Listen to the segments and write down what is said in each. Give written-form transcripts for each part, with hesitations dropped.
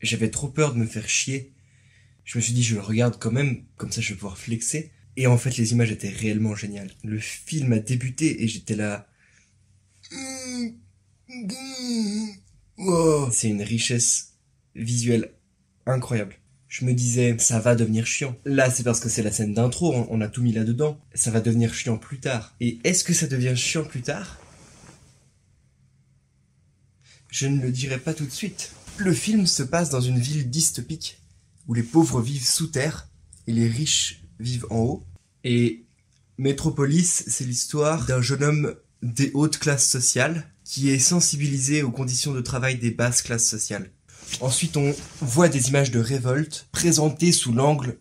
j'avais trop peur de me faire chier. Je me suis dit, je le regarde quand même, comme ça je vais pouvoir flexer. Et en fait, les images étaient réellement géniales. Le film a débuté et j'étais là... Wow, c'est une richesse visuelle incroyable. Je me disais, ça va devenir chiant. Là, c'est parce que c'est la scène d'intro, on a tout mis là-dedans. Ça va devenir chiant plus tard. Et est-ce que ça devient chiant plus tard? Je ne le dirai pas tout de suite. Le film se passe dans une ville dystopique, où les pauvres vivent sous terre, et les riches vivent en haut. Et Metropolis, c'est l'histoire d'un jeune homme des hautes classes sociales, qui est sensibilisé aux conditions de travail des basses classes sociales. Ensuite, on voit des images de révolte présentées sous l'angle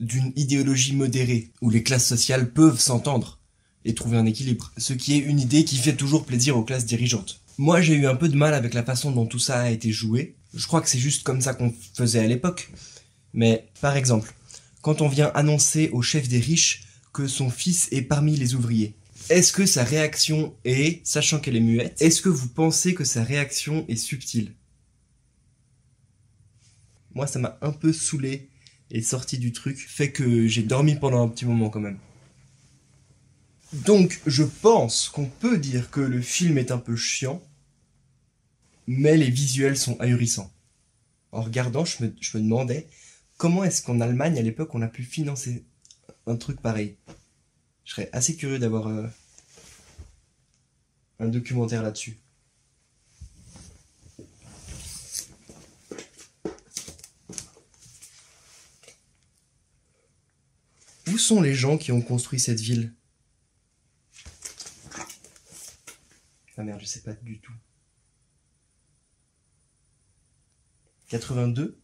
d'une idéologie modérée, où les classes sociales peuvent s'entendre et trouver un équilibre, ce qui est une idée qui fait toujours plaisir aux classes dirigeantes. Moi, j'ai eu un peu de mal avec la façon dont tout ça a été joué. Je crois que c'est juste comme ça qu'on faisait à l'époque. Mais, par exemple, quand on vient annoncer au chef des riches que son fils est parmi les ouvriers, est-ce que sa réaction est, sachant qu'elle est muette, est-ce que vous pensez que sa réaction est subtile? Moi, ça m'a un peu saoulé et sorti du truc, fait que j'ai dormi pendant un petit moment quand même. Donc, je pense qu'on peut dire que le film est un peu chiant, mais les visuels sont ahurissants. En regardant, je me demandais comment est-ce qu'en Allemagne, à l'époque, on a pu financer un truc pareil. Je serais assez curieux d'avoir un documentaire là-dessus. Où sont les gens qui ont construit cette ville? Ah merde, je sais pas du tout. 82?